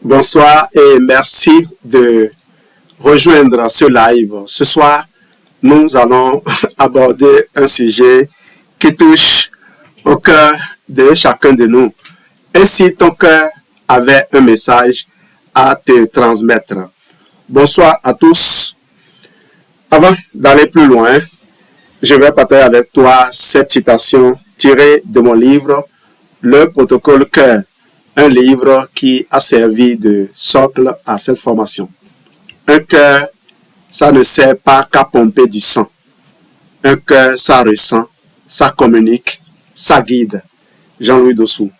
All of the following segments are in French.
Bonsoir et merci de rejoindre ce live. Ce soir, nous allons aborder un sujet qui touche au cœur de chacun de nous. Et si ton cœur avait un message à te transmettre. Bonsoir à tous. Avant d'aller plus loin, je vais partager avec toi cette citation tirée de mon livre « Le protocole cœur ». Un livre qui a servi de socle à cette formation. Un cœur, ça ne sert pas qu'à pomper du sang. Un cœur, ça ressent, ça communique, ça guide. Jean-Louis Dossou.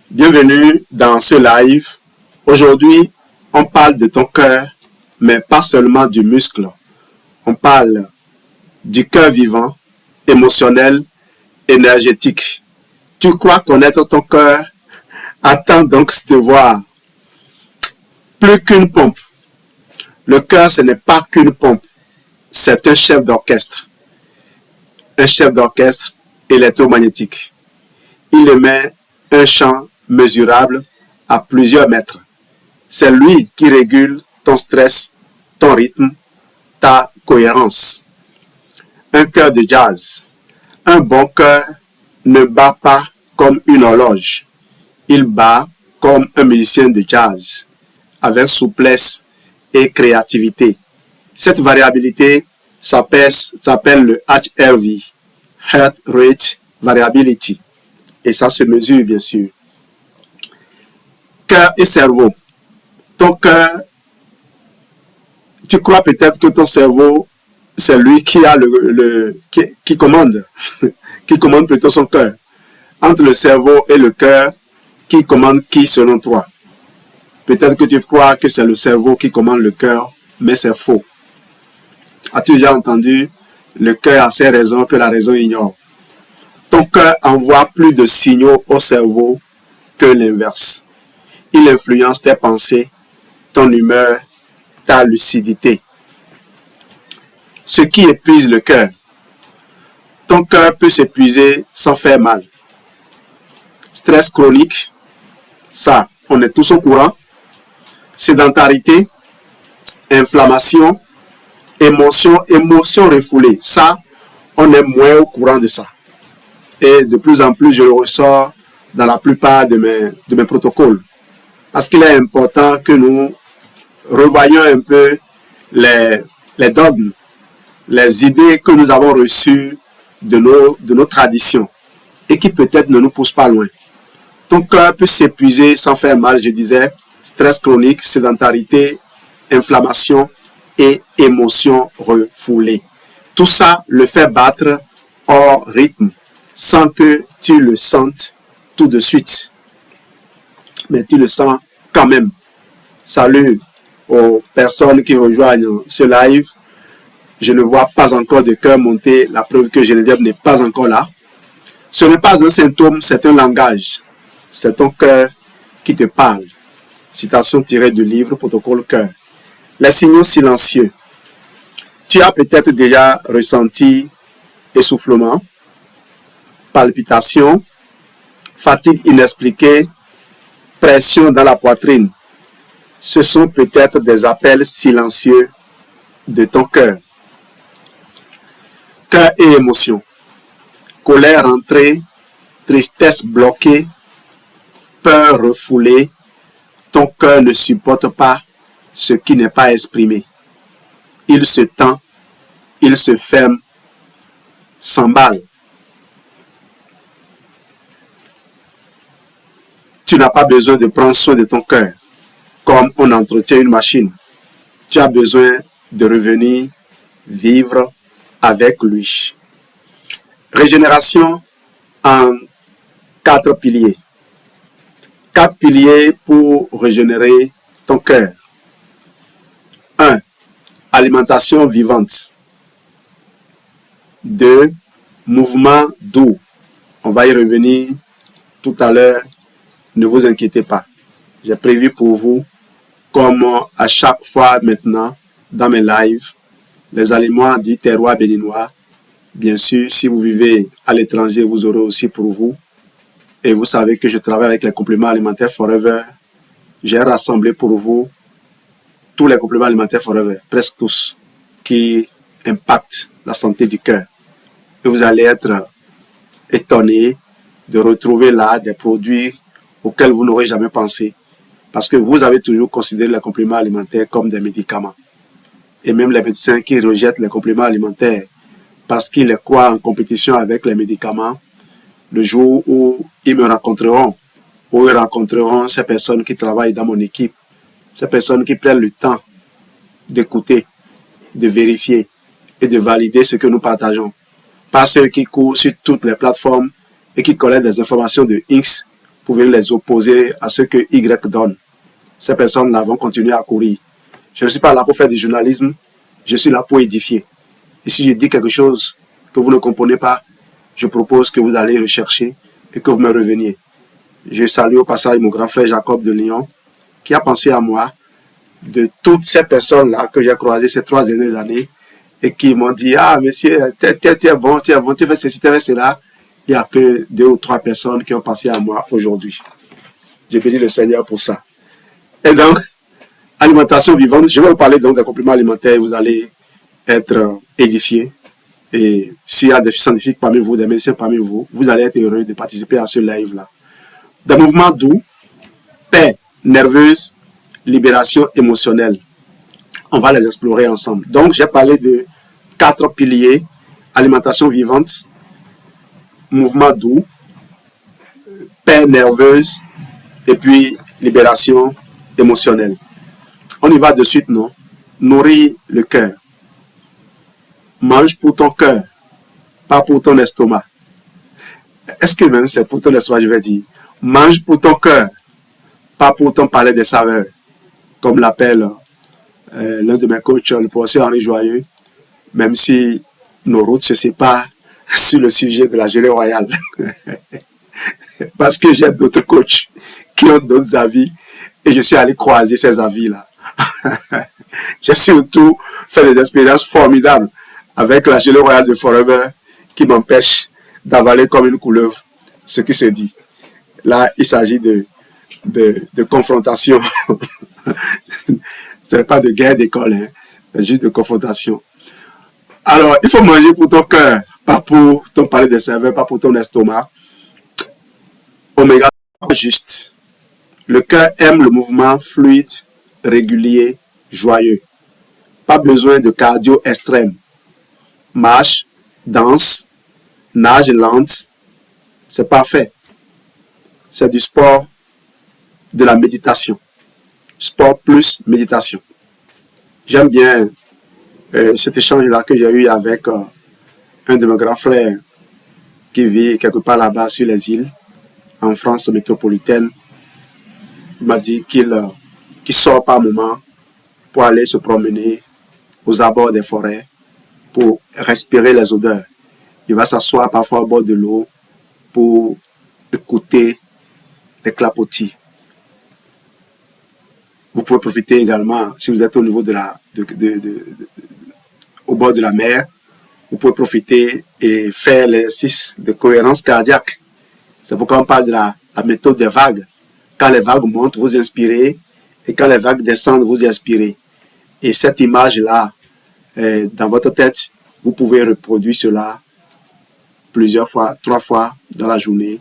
Bienvenue dans ce live. Aujourd'hui, on parle de ton cœur, mais pas seulement du muscle. On parle du cœur vivant, émotionnel, énergétique. Tu crois connaître ton cœur? Attends donc de te voir. Plus qu'une pompe. Le cœur, ce n'est pas qu'une pompe. C'est un chef d'orchestre. Un chef d'orchestre électromagnétique. Il émet un champ mesurable à plusieurs mètres. C'est lui qui régule ton stress, ton rythme, ta cohérence. Un cœur de jazz. Un bon cœur ne bat pas comme une horloge. Il bat comme un musicien de jazz, avec souplesse et créativité. Cette variabilité s'appelle le HRV, Heart Rate Variability. Et ça se mesure, bien sûr. Cœur et cerveau. Ton cœur, tu crois peut-être que ton cerveau, c'est lui qui a qui commande. Qui commande plutôt son cœur. Entre le cerveau et le cœur, qui commande qui selon toi? Peut-être que tu crois que c'est le cerveau qui commande le cœur, mais c'est faux. As-tu déjà entendu? Le cœur a ses raisons que la raison ignore. Ton cœur envoie plus de signaux au cerveau que l'inverse. Il influence tes pensées, ton humeur, ta lucidité. Ce qui épuise le cœur. Ton cœur peut s'épuiser sans faire mal. Stress chronique, ça, on est tous au courant. Sédentarité, inflammation, émotion refoulée, ça, on est moins au courant de ça. Et de plus en plus, je le ressors dans la plupart de mes protocoles. Parce qu'il est important que nous revoyions un peu les dogmes, les idées que nous avons reçues de nos traditions et qui peut-être ne nous poussent pas loin. Ton cœur peut s'épuiser sans faire mal, je disais, stress chronique, sédentarité, inflammation et émotion refoulée. Tout ça le fait battre hors rythme sans que tu le sentes tout de suite. Mais tu le sens quand même. Salut aux personnes qui rejoignent ce live. Je ne vois pas encore de cœur monter, la preuve que Geneviève n'est pas encore là. Ce n'est pas un symptôme, c'est un langage. C'est ton cœur qui te parle. Citation tirée du livre Protocole Cœur. Les signaux silencieux. Tu as peut-être déjà ressenti essoufflement, palpitation, fatigue inexpliquée, pression dans la poitrine. Ce sont peut-être des appels silencieux de ton cœur. Cœur et émotion. Colère rentrée, tristesse bloquée, peur refoulée. Ton cœur ne supporte pas ce qui n'est pas exprimé. Il se tend, il se ferme, s'emballe. Tu n'as pas besoin de prendre soin de ton cœur comme on entretient une machine. Tu as besoin de revenir vivre avec lui. Régénération en 4 piliers. 4 piliers pour régénérer ton cœur. 1. Alimentation vivante. 2. Mouvement doux. On va y revenir tout à l'heure. Ne vous inquiétez pas. J'ai prévu pour vous, comme à chaque fois maintenant, dans mes lives, les aliments du terroir béninois. Bien sûr, si vous vivez à l'étranger, vous aurez aussi pour vous. Et vous savez que je travaille avec les compléments alimentaires Forever j'ai rassemblé pour vous tous les compléments alimentaires Forever, presque tous, qui impactent la santé du cœur. Et vous allez être étonné de retrouver là des produits auxquels vous n'aurez jamais pensé. Parce que vous avez toujours considéré les compléments alimentaires comme des médicaments. Et même les médecins qui rejettent les compléments alimentaires parce qu'ils les croient en compétition avec les médicaments, le jour où ils me rencontreront, où ils rencontreront ces personnes qui travaillent dans mon équipe, ces personnes qui prennent le temps d'écouter, de vérifier et de valider ce que nous partageons. Pas ceux qui courent sur toutes les plateformes et qui collectent des informations de X pour venir les opposer à ce que Y donne. Ces personnes-là vont continuer à courir. Je ne suis pas là pour faire du journalisme, je suis là pour édifier. Et si je dis quelque chose que vous ne comprenez pas, je propose que vous allez rechercher et que vous me reveniez. Je salue au passage mon grand frère Jacob de Lyon, qui a pensé à moi de toutes ces personnes-là que j'ai croisées ces 3 dernières années et qui m'ont dit « Ah, monsieur, tu es bon, tu fais ceci, tu fais cela. » Il n'y a que 2 ou 3 personnes qui ont pensé à moi aujourd'hui. Je bénis le Seigneur pour ça. Et donc, alimentation vivante, je vais vous parler donc des compléments alimentaires et vous allez être édifiés. Et s'il y a des scientifiques parmi vous, des médecins parmi vous, vous allez être heureux de participer à ce live-là. Des mouvements doux, paix nerveuse, libération émotionnelle. On va les explorer ensemble. Donc, j'ai parlé de 4 piliers: alimentation vivante, mouvement doux, paix nerveuse et puis libération émotionnelle. On y va de suite, non? Nourrir le cœur. Mange pour ton cœur, pas pour ton estomac. Est-ce que même c'est pour ton estomac, je vais dire? Mange pour ton cœur, pas pour ton palais des saveurs, comme l'appelle l'un de mes coachs, le professeur Henri Joyeux, même si nos routes se séparent sur le sujet de la gelée royale. Parce que j'ai d'autres coachs qui ont d'autres avis et je suis allé croiser ces avis-là. J'ai surtout fait des expériences formidables avec la gelée royale de Forever qui m'empêche d'avaler comme une couleuvre ce qui se dit. Là, il s'agit de confrontation. Ce n'est pas de guerre d'école, hein. C'est juste de confrontation. Alors, il faut manger pour ton cœur, pas pour ton palais de saveurs, pas pour ton estomac. Oméga juste. Le cœur aime le mouvement fluide, régulier, joyeux. Pas besoin de cardio extrême. Marche, danse, nage lente, c'est parfait. C'est du sport, de la méditation. Sport plus méditation. J'aime bien cet échange-là que j'ai eu avec un de mes grands frères qui vit quelque part là-bas sur les îles, en France métropolitaine. Il m'a dit qu'il sort par moment pour aller se promener aux abords des forêts pour respirer les odeurs. Il va s'asseoir parfois au bord de l'eau pour écouter les clapotis. Vous pouvez profiter également, si vous êtes au niveau au bord de la mer, vous pouvez profiter et faire l'exercice de cohérence cardiaque. C'est pourquoi on parle de la méthode des vagues. Quand les vagues montent, vous inspirez, et quand les vagues descendent, vous expirez. Et cette image-là, dans votre tête, vous pouvez reproduire cela plusieurs fois, 3 fois dans la journée,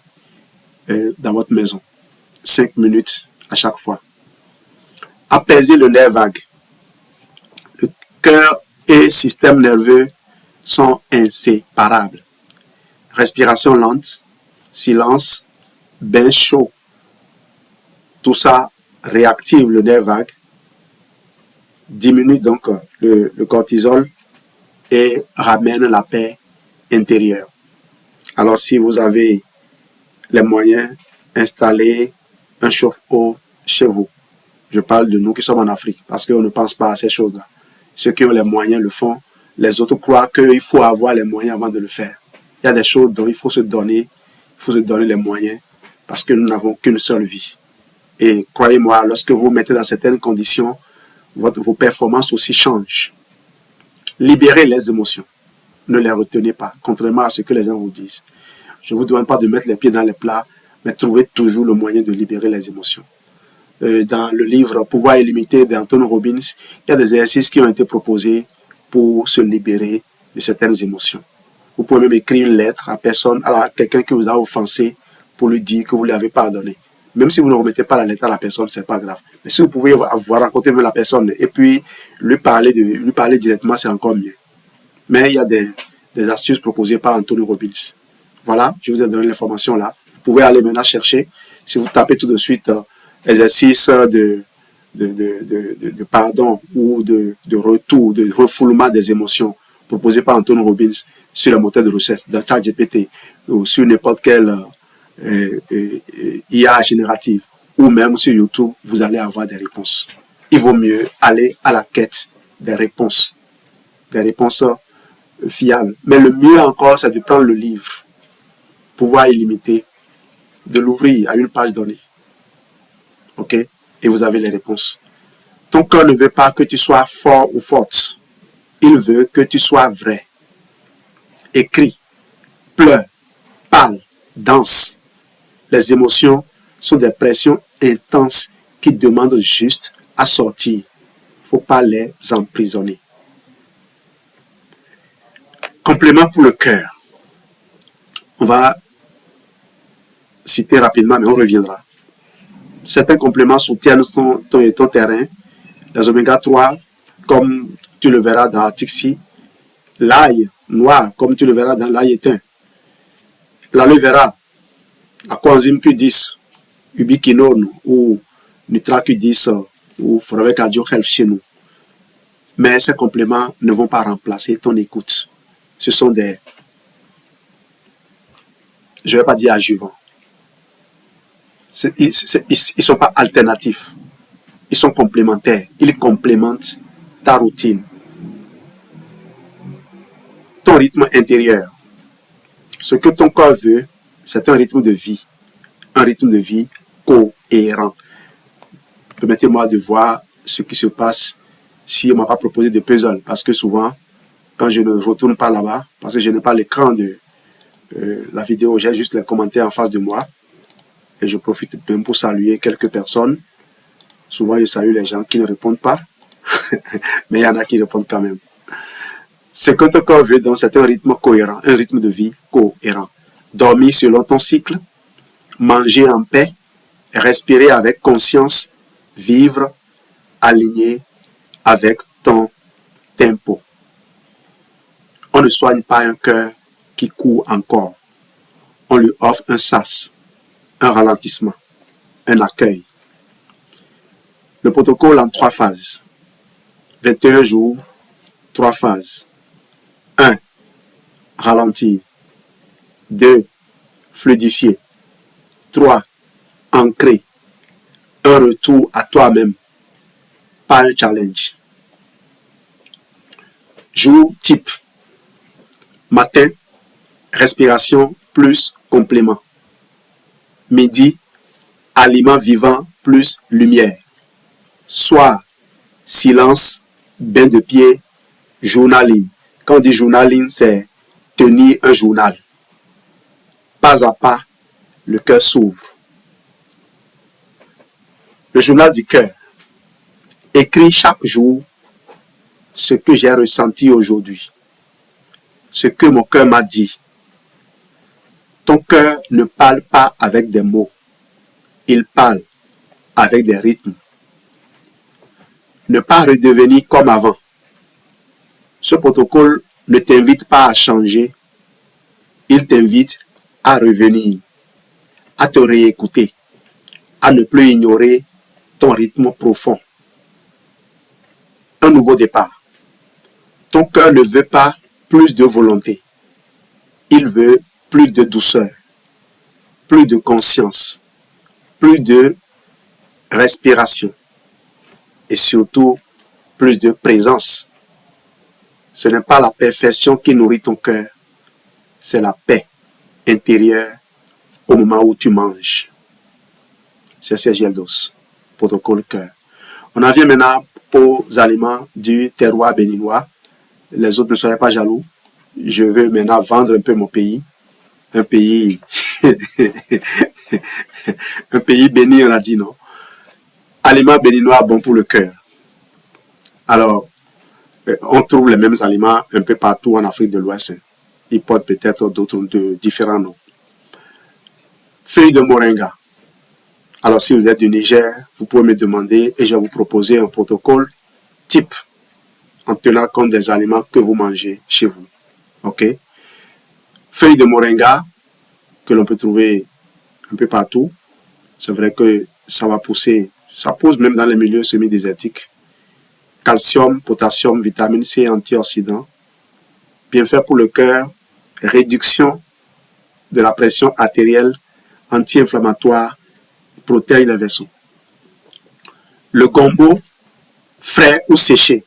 dans votre maison. 5 minutes à chaque fois. Apaiser le nerf vague. Le cœur et le système nerveux sont inséparables. Respiration lente, silence, bain chaud. Tout ça réactive le nerf vague, diminue donc le cortisol et ramène la paix intérieure. Alors si vous avez les moyens, installez un chauffe-eau chez vous. Je parle de nous qui sommes en Afrique, parce qu'on ne pense pas à ces choses-là. Ceux qui ont les moyens le font. Les autres croient qu'il faut avoir les moyens avant de le faire. Il y a des choses dont il faut se donner les moyens, parce que nous n'avons qu'une seule vie. Et croyez-moi, lorsque vous vous mettez dans certaines conditions, vos performances aussi changent. Libérez les émotions. Ne les retenez pas, contrairement à ce que les gens vous disent. Je ne vous demande pas de mettre les pieds dans les plats, mais trouvez toujours le moyen de libérer les émotions. dans le livre Pouvoir illimité d'Anthony Robbins, il y a des exercices qui ont été proposés pour se libérer de certaines émotions. Vous pouvez même écrire une lettre à quelqu'un qui vous a offensé pour lui dire que vous lui avez pardonné. Même si vous ne remettez pas la lettre à la personne, c'est pas grave. Mais si vous pouvez avoir rencontré la personne et puis lui parler directement, c'est encore mieux. Mais il y a des astuces proposées par Anthony Robbins. Voilà, je vous ai donné l'information là. Vous pouvez aller maintenant chercher. Si vous tapez tout de suite exercice de pardon ou de retour, de refoulement des émotions proposé par Anthony Robbins sur la moteur de recherche dans ChatGPT ou sur n'importe quelle IA générative ou même sur YouTube, vous allez avoir des réponses. Il vaut mieux aller à la quête des réponses fiables. Mais le mieux encore, c'est de prendre le livre Pouvoir illimité, de l'ouvrir à une page donnée. OK? Et vous avez les réponses. Ton cœur ne veut pas que tu sois fort ou forte. Il veut que tu sois vrai. Écris, pleure, parle, danse. Les émotions sont des pressions intenses qui demandent juste à sortir. Il ne faut pas les emprisonner. Complément pour le cœur. On va citer rapidement, mais on reviendra. Certains compléments soutiennent ton terrain. Les oméga 3, comme tu le verras dans Tixi. L'ail noir, comme tu le verras dans l'ail éteint. L'aloe vera, la coenzyme Q10, ubiquinone ou Nutra Q10 ou Forever Health chez nous. Mais ces compléments ne vont pas remplacer ton écoute. Ce sont des, je ne vais pas dire adjuvants. Ils ne sont pas alternatifs. Ils sont complémentaires. Ils complémentent ta routine. Ton rythme intérieur. Ce que ton corps veut, c'est un rythme de vie. Un rythme de vie cohérent. Permettez-moi de voir ce qui se passe si on ne m'a pas proposé de puzzle. Parce que souvent, quand je ne retourne pas là-bas, parce que je n'ai pas l'écran de la vidéo, j'ai juste les commentaires en face de moi. Et je profite même pour saluer quelques personnes. Souvent, je salue les gens qui ne répondent pas. Mais il y en a qui répondent quand même. Ce que ton corps veut, donc, c'est un rythme cohérent, un rythme de vie cohérent. Dormir selon ton cycle, manger en paix, respirer avec conscience, vivre aligné avec ton tempo. On ne soigne pas un cœur qui court encore. On lui offre un sas, un ralentissement, un accueil. Le protocole en 3 phases. 21 jours, 3 phases. 1. Ralentir. 2. Fluidifier. 3. Ancrer. Un retour à toi-même. Pas un challenge. Jour type. Matin, respiration plus complément. Midi, aliment vivant plus lumière. Soir, silence, bain de pied, journaling. Quand on dit journaling, c'est tenir un journal. Pas à pas, le cœur s'ouvre. Le journal du cœur. Écris chaque jour ce que j'ai ressenti aujourd'hui. Ce que mon cœur m'a dit. Ton cœur ne parle pas avec des mots. Il parle avec des rythmes. Ne pas redevenir comme avant. Ce protocole ne t'invite pas à changer. Il t'invite à revenir, à te réécouter, à ne plus ignorer ton rythme profond. Un nouveau départ. Ton cœur ne veut pas plus de volonté. Il veut plus de douceur, plus de conscience, plus de respiration et surtout plus de présence. Ce n'est pas la perfection qui nourrit ton cœur, c'est la paix intérieure au moment où tu manges. C'est Serge Yeldos, protocole cœur. On en vient maintenant aux aliments du terroir béninois. Les autres ne soyez pas jaloux. Je veux maintenant vendre un peu mon pays. Un pays, un pays béni, on a dit non. Aliments béninois bons pour le cœur. Alors, on trouve les mêmes aliments un peu partout en Afrique de l'Ouest. Ils portent peut-être différents noms. Feuilles de moringa. Alors, si vous êtes du Niger, vous pouvez me demander et je vais vous proposer un protocole type en tenant compte des aliments que vous mangez chez vous. OK? Feuilles de moringa que l'on peut trouver un peu partout. C'est vrai que ça va pousser, ça pousse même dans les milieux semi-désertiques. Calcium, potassium, vitamine C, antioxydants. Bien fait pour le cœur, réduction de la pression artérielle, anti-inflammatoire, protège les vaisseaux. Le gombo, frais ou séché.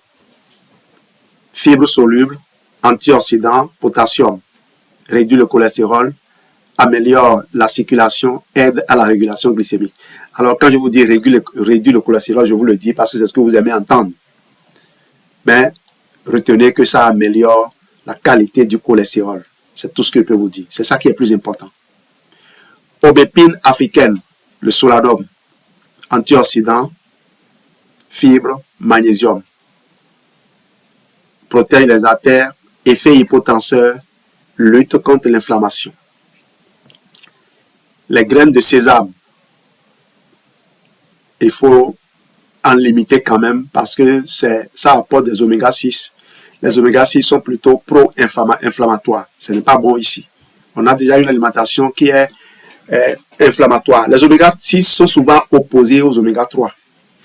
Fibres solubles, antioxydants, potassium. Réduit le cholestérol, améliore la circulation, aide à la régulation glycémique. Alors quand je vous dis réduit le cholestérol, je vous le dis parce que c'est ce que vous aimez entendre. Mais retenez que ça améliore la qualité du cholestérol. C'est tout ce que je peux vous dire. C'est ça qui est plus important. Aubépine africaine, le soladum, antioxydant, fibres, magnésium. Protège les artères, effet hypotenseur, lutte contre l'inflammation. Les graines de sésame, il faut en limiter quand même parce que ça apporte des oméga 6. Les oméga 6 sont plutôt pro-inflammatoires. Ce n'est pas bon ici. On a déjà une alimentation qui est inflammatoire. Les oméga 6 sont souvent opposés aux oméga 3.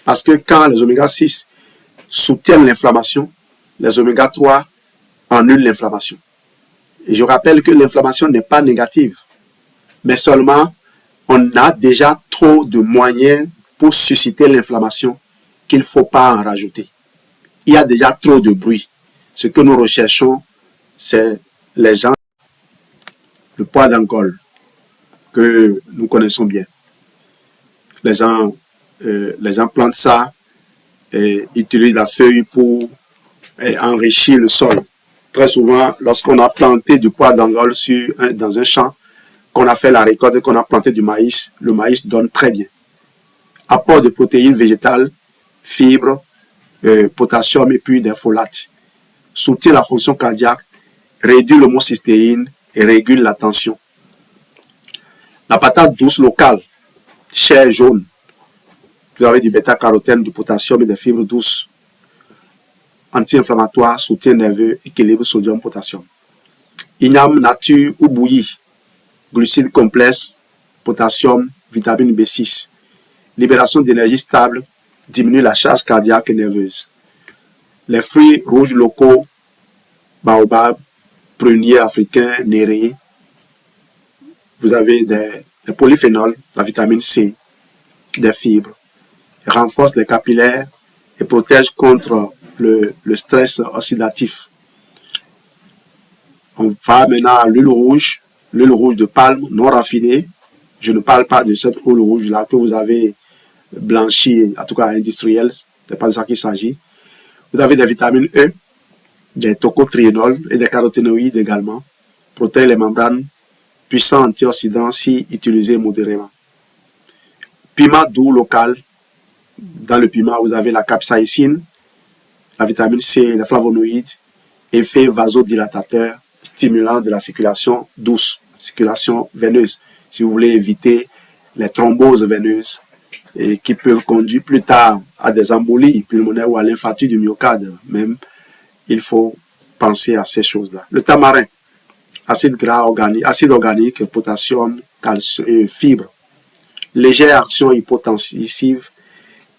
Parce que quand les oméga 6 soutiennent l'inflammation, les oméga 3 annulent l'inflammation. Et je rappelle que l'inflammation n'est pas négative. Mais seulement, on a déjà trop de moyens pour susciter l'inflammation qu'il ne faut pas en rajouter. Il y a déjà trop de bruit. Ce que nous recherchons, c'est les gens, le poids d'Angole, que nous connaissons bien. Les gens plantent ça et utilisent la feuille pour enrichir le sol. Très souvent, lorsqu'on a planté du poids d'Angole dans un champ, qu'on a fait la récolte et qu'on a planté du maïs, le maïs donne très bien. Apport de protéines végétales, fibres, potassium et puis des folates. Soutient la fonction cardiaque, réduit l'homocystéine et régule la tension. La patate douce locale, chair jaune. Vous avez du bêta-carotène, du potassium et des fibres douces. Anti-inflammatoire, soutien nerveux, équilibre sodium-potassium. Igname nature ou bouilli. Glucides complexes, potassium, vitamine B6. Libération d'énergie stable, diminue la charge cardiaque et nerveuse. Les fruits rouges locaux, baobab, prunier africain, néré. Vous avez des polyphénols, la vitamine C, des fibres. Ils renforcent les capillaires et protègent contre le stress oxydatif. On va maintenant à l'huile rouge de palme non raffinée. Je ne parle pas de cette huile rouge-là que vous avez blanchie, en tout cas industrielle. Ce n'est pas de ça qu'il s'agit. Vous avez des vitamines E, des tocotriénols et des caroténoïdes également. Protègent les membranes, puissants antioxydants si utilisés modérément. Piment doux local. Dans le piment, vous avez la capsaïcine, la vitamine C, les flavonoïdes, effet vasodilatateur, stimulant de la circulation douce, circulation veineuse. Si vous voulez éviter les thromboses veineuses et qui peuvent conduire plus tard à des embolies pulmonaires ou à l'infarctus du myocarde, même, il faut penser à ces choses-là. Le tamarin, acide organique, potassium, calcium et fibres. Légère action hypotensive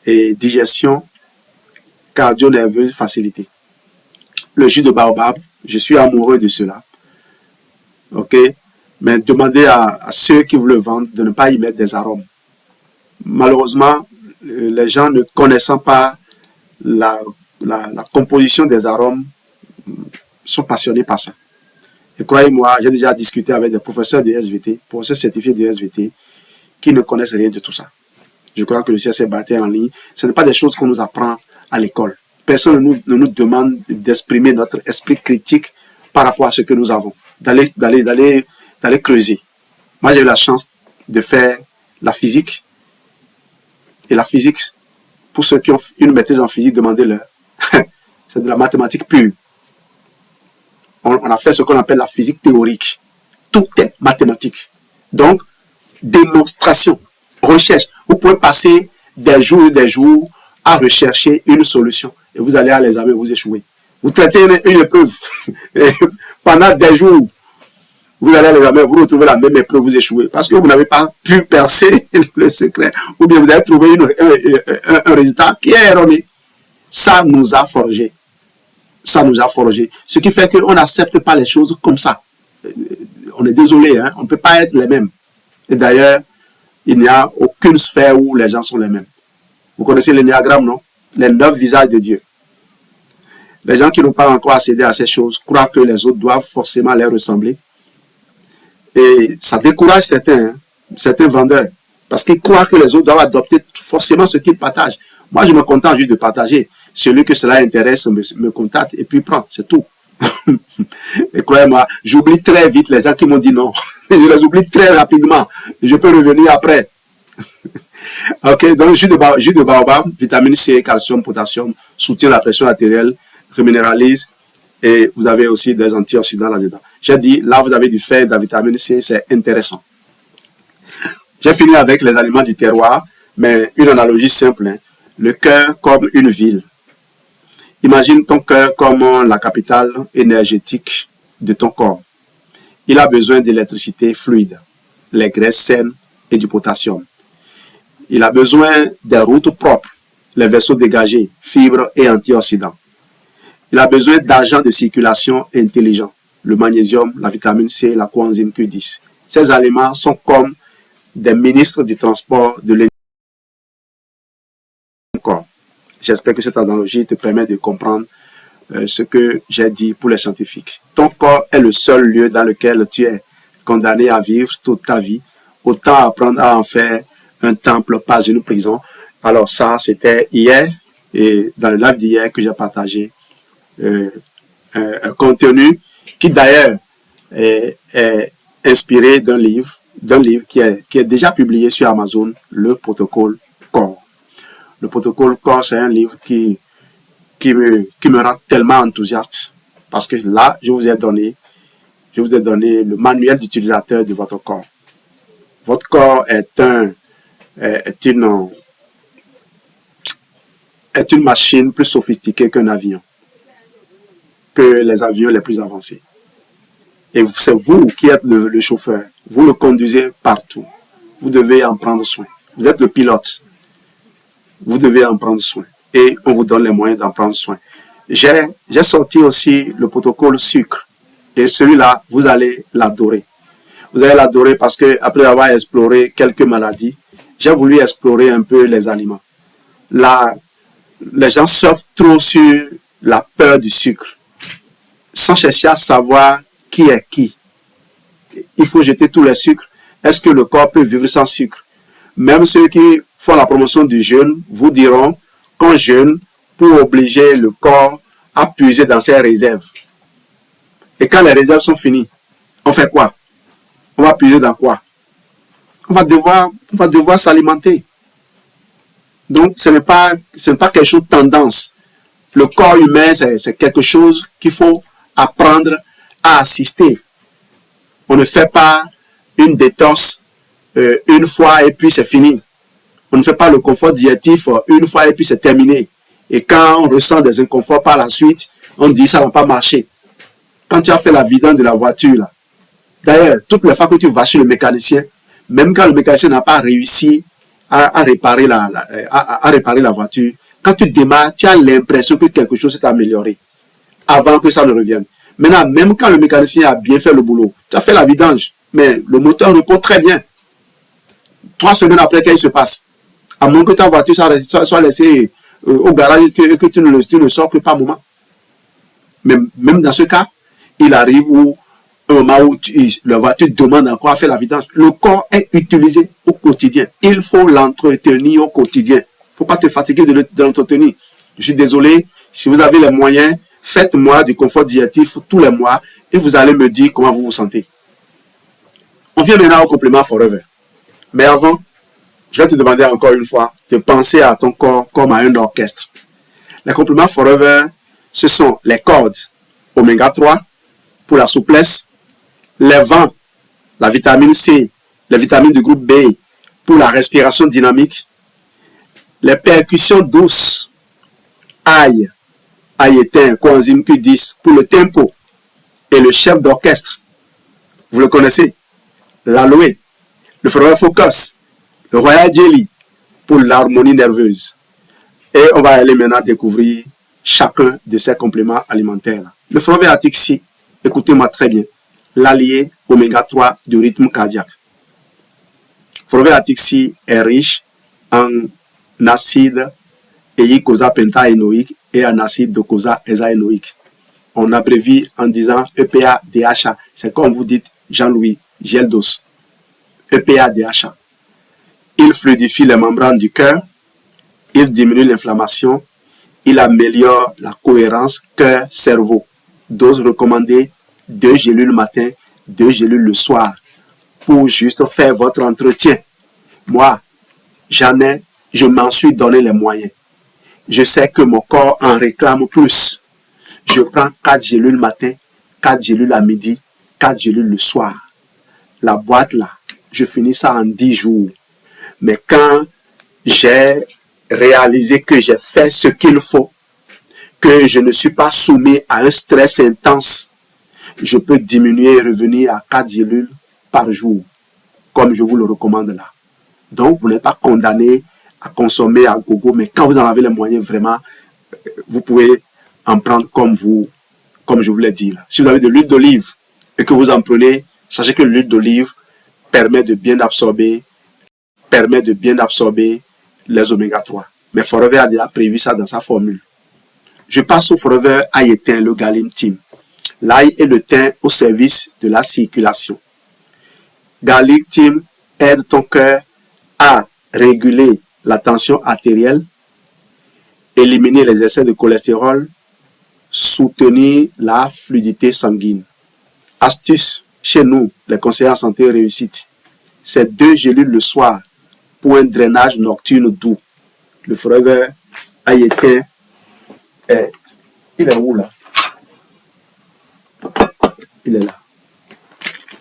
et digestion cardio-nerveuse facilitée. Le jus de baobab, je suis amoureux de cela. Ok? Mais demandez à ceux qui vous le vendent de ne pas y mettre des arômes. Malheureusement, les gens ne connaissant pas la composition des arômes sont passionnés par ça. Et croyez-moi, j'ai déjà discuté avec des professeurs de SVT, professeurs certifiés de SVT, qui ne connaissent rien de tout ça. Je crois que le CSBAT en ligne, ce n'est pas des choses qu'on nous apprend à l'école. Personne ne nous demande d'exprimer notre esprit critique par rapport à ce que nous avons, d'aller creuser. Moi, j'ai eu la chance de faire la physique. Et la physique, Pour ceux qui ont une maîtrise en physique, demandez-leur. C'est de la mathématique pure. On a fait ce qu'on appelle la physique théorique. Tout est mathématique. Donc, démonstration, recherche. Vous pouvez passer des jours et des jours à rechercher une solution. Et vous allez à l'examen, vous échouez. Vous traitez une épreuve pendant des jours. Vous allez à l'examen, vous retrouvez la même épreuve, vous échouez. Parce que vous n'avez pas pu percer le secret. Ou bien vous avez trouvé un résultat qui est erroné. Ça nous a forgé. Ça nous a forgé. Ce qui fait qu'on n'accepte pas les choses comme ça. On est désolé, hein? On ne peut pas être les mêmes. Et d'ailleurs, il n'y a aucune sphère où les gens sont les mêmes. Vous connaissez l'énéagramme, non? Les 9 visages de Dieu. Les gens qui n'ont pas encore accédé à ces choses croient que les autres doivent forcément leur ressembler. Et ça décourage certains, hein, certains vendeurs. Parce qu'ils croient que les autres doivent adopter forcément ce qu'ils partagent. Moi, je me contente juste de partager. Celui que cela intéresse me contacte et puis prend. C'est tout. Et croyez-moi, j'oublie très vite les gens qui m'ont dit non. Je les oublie très rapidement. Je peux revenir après. Ok, donc jus de baobab, vitamine C, calcium, potassium, soutient la pression artérielle, reminéralise et vous avez aussi des antioxydants là-dedans. J'ai dit, là vous avez du fer, de la vitamine C, c'est intéressant. J'ai fini avec les aliments du terroir, mais une analogie simple. Hein. Le cœur comme une ville. Imagine ton cœur comme la capitale énergétique de ton corps. Il a besoin d'électricité fluide, les graisses saines et du potassium. Il a besoin des routes propres, les vaisseaux dégagés, fibres et antioxydants. Il a besoin d'agents de circulation intelligents, le magnésium, la vitamine C, la coenzyme Q10. Ces aliments sont comme des ministres du transport de l'énergie. J'espère que cette analogie te permet de comprendre ce que j'ai dit pour les scientifiques. Ton corps est le seul lieu dans lequel tu es condamné à vivre toute ta vie. Autant apprendre à en faire un temple, pas une prison. Alors ça, c'était hier, et dans le live d'hier que j'ai partagé un contenu qui d'ailleurs est inspiré d'un livre qui est déjà publié sur Amazon, le protocole corps. Le protocole corps, c'est un livre qui me rend tellement enthousiaste parce que là, je vous ai donné le manuel d'utilisateur de votre corps. Votre corps est une machine plus sophistiquée qu'un avion, que les avions les plus avancés. Et c'est vous qui êtes le chauffeur. Vous le conduisez partout. Vous devez en prendre soin. Vous êtes le pilote. Vous devez en prendre soin. Et on vous donne les moyens d'en prendre soin. J'ai sorti aussi le protocole sucre. Et celui-là, vous allez l'adorer. Vous allez l'adorer parce que après avoir exploré quelques maladies, j'ai voulu explorer un peu les aliments. Les gens surfent trop sur la peur du sucre, sans chercher à savoir qui est qui. Il faut jeter tous les sucres. Est-ce que le corps peut vivre sans sucre? Même ceux qui font la promotion du jeûne vous diront qu'on jeûne pour obliger le corps à puiser dans ses réserves. Et quand les réserves sont finies, on fait quoi? On va puiser dans quoi? On va devoir s'alimenter. Donc, ce n'est pas quelque chose de tendance. Le corps humain, c'est quelque chose qu'il faut apprendre à assister. On ne fait pas une détox une fois et puis c'est fini. On ne fait pas le confort diététique une fois et puis c'est terminé. Et quand on ressent des inconforts par la suite, on dit ça ne va pas marcher. Quand tu as fait la vidange de la voiture, là, d'ailleurs, toutes les fois que tu vas chez le mécanicien, même quand le mécanicien n'a pas réussi à réparer la voiture, quand tu démarres, tu as l'impression que quelque chose s'est amélioré avant que ça ne revienne. Maintenant, même quand le mécanicien a bien fait le boulot, tu as fait la vidange, mais le moteur repose très bien. 3 semaines après, qu'est-ce qui se passe? À moins que ta voiture soit laissée au garage et que tu ne sors que par moment. Mais même dans ce cas, il arrive où un moment où la voiture demande encore à faire la vidange. Le corps est utilisé au quotidien. Il faut l'entretenir au quotidien. Il ne faut pas te fatiguer de l'entretenir. Je suis désolé, si vous avez les moyens, faites-moi du confort diététique tous les mois et vous allez me dire comment vous vous sentez. On vient maintenant au complément Forever. Mais avant, Je vais te demander encore une fois de penser à ton corps comme à un orchestre. Les compléments Forever, ce sont les cordes oméga 3 pour la souplesse, les vents, la vitamine C, les vitamines du groupe B pour la respiration dynamique, les percussions douces, ail éteint, coenzyme Q10 pour le tempo et le chef d'orchestre. Vous le connaissez, l'aloe, le Forever Focus, le Royal Jelly pour l'harmonie nerveuse. Et on va aller maintenant découvrir chacun de ces compléments alimentaires. Le Forever Atixi, écoutez-moi très bien, l'allié oméga 3 du rythme cardiaque. Forever Atixi est riche en acide eicosa pentaénoïque et en acide docosahexaénoïque. Hexaénoïque. On abrévie en disant EPA-DHA. C'est comme vous dites Jean-Louis Geldos. EPA-DHA. Il fluidifie les membranes du cœur, il diminue l'inflammation, il améliore la cohérence cœur-cerveau. Dose recommandée, 2 gélules le matin, 2 gélules le soir, pour juste faire votre entretien. Moi, je m'en suis donné les moyens. Je sais que mon corps en réclame plus. Je prends 4 gélules le matin, 4 gélules à midi, 4 gélules le soir. La boîte là, je finis ça en 10 jours. Mais quand j'ai réalisé que j'ai fait ce qu'il faut, que je ne suis pas soumis à un stress intense, je peux diminuer et revenir à 4 gélules par jour, comme je vous le recommande là. Donc, vous n'êtes pas condamné à consommer à gogo, mais quand vous en avez les moyens, vraiment, vous pouvez en prendre comme je vous l'ai dit là. Si vous avez de l'huile d'olive et que vous en prenez, sachez que l'huile d'olive permet de bien absorber les oméga 3. Mais Forever a déjà prévu ça dans sa formule. Je passe au Forever ail éteint, le Gallium Team. L'ail et le thym au service de la circulation. Gallium Team aide ton cœur à réguler la tension artérielle, éliminer les excès de cholestérol, soutenir la fluidité sanguine. Astuce chez nous, les conseillers en santé réussite. C'est 2 gélules le soir pour un drainage nocturne doux. Le Forever ail éteint, il est où là? Il est là.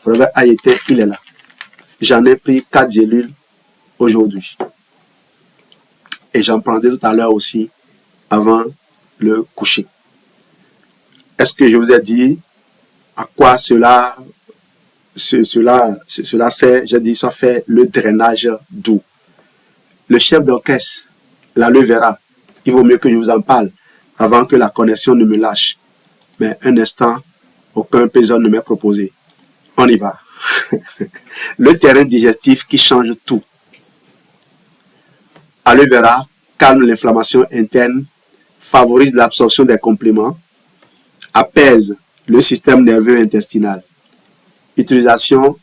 Forever ail éteint, il est là. J'en ai pris 4 gélules aujourd'hui. Et j'en prendrai tout à l'heure aussi avant le coucher. Est-ce que je vous ai dit à quoi cela sert? J'ai dit ça fait le drainage doux. Le chef d'orchestre, l'aloe vera, il vaut mieux que je vous en parle avant que la connexion ne me lâche. Mais un instant, aucun paysan ne m'est proposé. On y va. Le terrain digestif qui change tout. Aloe vera calme l'inflammation interne, favorise l'absorption des compléments, apaise le système nerveux intestinal. Utilisation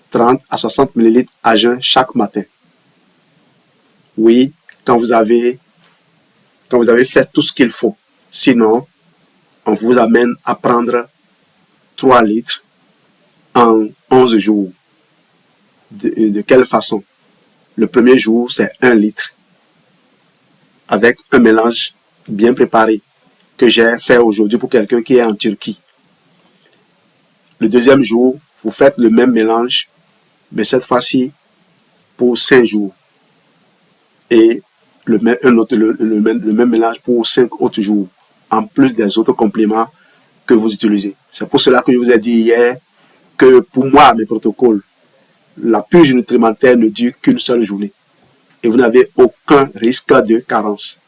30 à 60 ml à jeun chaque matin. Oui, quand vous avez fait tout ce qu'il faut. Sinon, on vous amène à prendre 3 litres en 11 jours. De quelle façon? Le premier jour, c'est 1 litre avec un mélange bien préparé que j'ai fait aujourd'hui pour quelqu'un qui est en Turquie. Le deuxième jour, vous faites le même mélange, mais cette fois-ci pour 5 jours. Et le même mélange pour 5 autres jours, en plus des autres compléments que vous utilisez. C'est pour cela que je vous ai dit hier que pour moi, mes protocoles, la purge nutrimentaire ne dure qu'une seule journée. Et vous n'avez aucun risque de carence.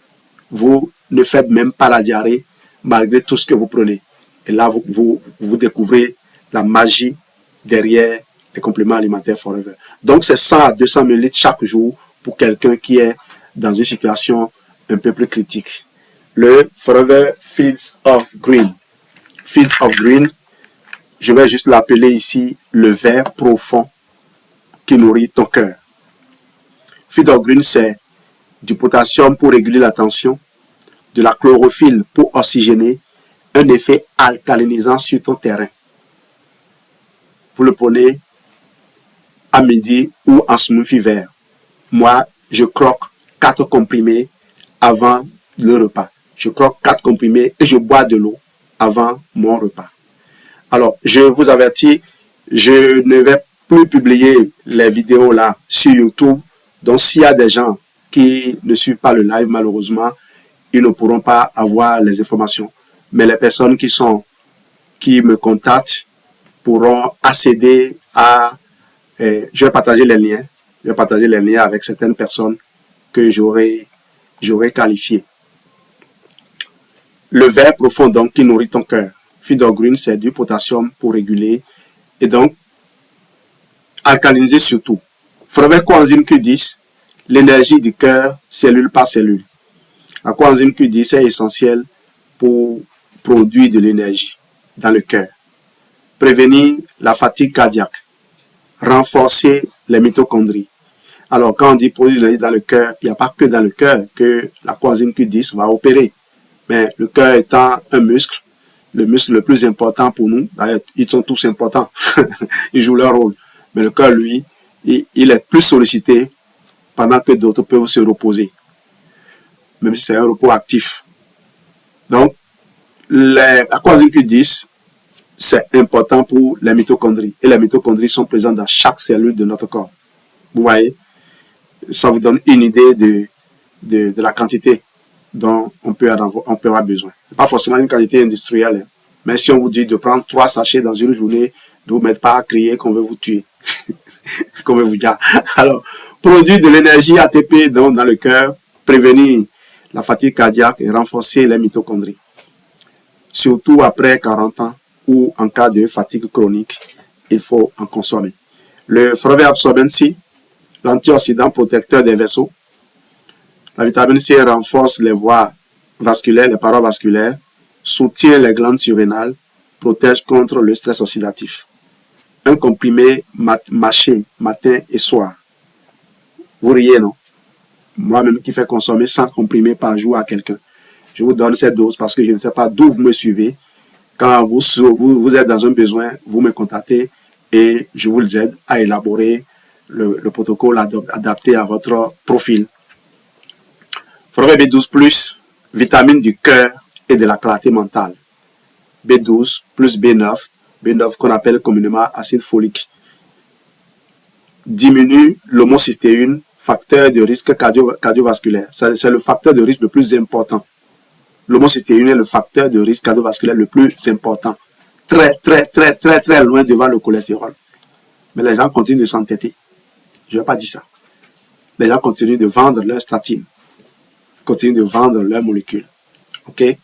Vous ne faites même pas la diarrhée malgré tout ce que vous prenez. Et là, vous découvrez la magie derrière les compléments alimentaires Forever. Donc, c'est 100 à 200 ml chaque jour pour quelqu'un qui est dans une situation un peu plus critique. Le Forever Fields of Green. Fields of Green, je vais juste l'appeler ici le vert profond qui nourrit ton cœur. Fields of Green, c'est du potassium pour réguler la tension, de la chlorophylle pour oxygéner, un effet alcalinisant sur ton terrain. Vous le prenez à midi ou en smoothie vert. moi, je croque 4 comprimés avant le repas. Je croque 4 comprimés et je bois de l'eau avant mon repas. Alors, je vous avertis, je ne vais plus publier les vidéos là sur YouTube. Donc, s'il y a des gens qui ne suivent pas le live, malheureusement, ils ne pourront pas avoir les informations. Mais les personnes qui me contactent pourront accéder à... je vais partager les liens. Je vais partager les liens avec certaines personnes que j'aurai qualifiées. Le verre profond, donc, qui nourrit ton cœur. Fibre Green, c'est du potassium pour réguler et donc alcaliniser surtout. Frère coenzyme Q10, l'énergie du cœur, cellule par cellule. La coenzyme Q10 est essentielle pour produire de l'énergie dans le cœur. Prévenir la fatigue cardiaque. Renforcer les mitochondries. Alors, quand on dit produire de l'énergie dans le cœur, il n'y a pas que dans le cœur que la coenzyme Q10 va opérer. Mais le cœur étant un muscle, le muscle le plus important pour nous, d'ailleurs, ils sont tous importants, ils jouent leur rôle. Mais le cœur, lui, il est plus sollicité pendant que d'autres peuvent se reposer, même si c'est un repos actif. Donc, la coenzyme Q10, c'est important pour les mitochondries. Et les mitochondries sont présentes dans chaque cellule de notre corps. Vous voyez, ça vous donne une idée de la quantité dont on peut avoir besoin. Pas forcément une quantité industrielle, hein. Mais si on vous dit de prendre 3 sachets dans une journée, ne vous mettez pas à crier qu'on veut vous tuer. Qu'on veut vous dire. Alors, produire de l'énergie ATP dans le cœur, prévenir la fatigue cardiaque et renforcer les mitochondries. Surtout après 40 ans ou en cas de fatigue chronique, il faut en consommer. Le Forever Absorbent C, l'antioxydant protecteur des vaisseaux. La vitamine C renforce les voies vasculaires, les parois vasculaires, soutient les glandes surrénales, protège contre le stress oxydatif. Un comprimé mâché matin et soir. Vous riez, non? Moi-même qui fais consommer 100 comprimés par jour à quelqu'un. Je vous donne cette dose parce que je ne sais pas d'où vous me suivez. Quand vous êtes dans un besoin, vous me contactez et je vous aide à élaborer le protocole adapté à votre profil. Forever B12+, vitamine du cœur et de la clarté mentale. B12 plus B9 qu'on appelle communément acide folique. Diminue l'homocystéine, facteur de risque cardiovasculaire. C'est le facteur de risque le plus important. L'homocystéine est le facteur de risque cardiovasculaire le plus important. Très loin devant le cholestérol. Mais les gens continuent de s'entêter. Je ne vais pas dire ça. Les gens continuent de vendre leur statine. Continuent de vendre leurs molécules. OK? Et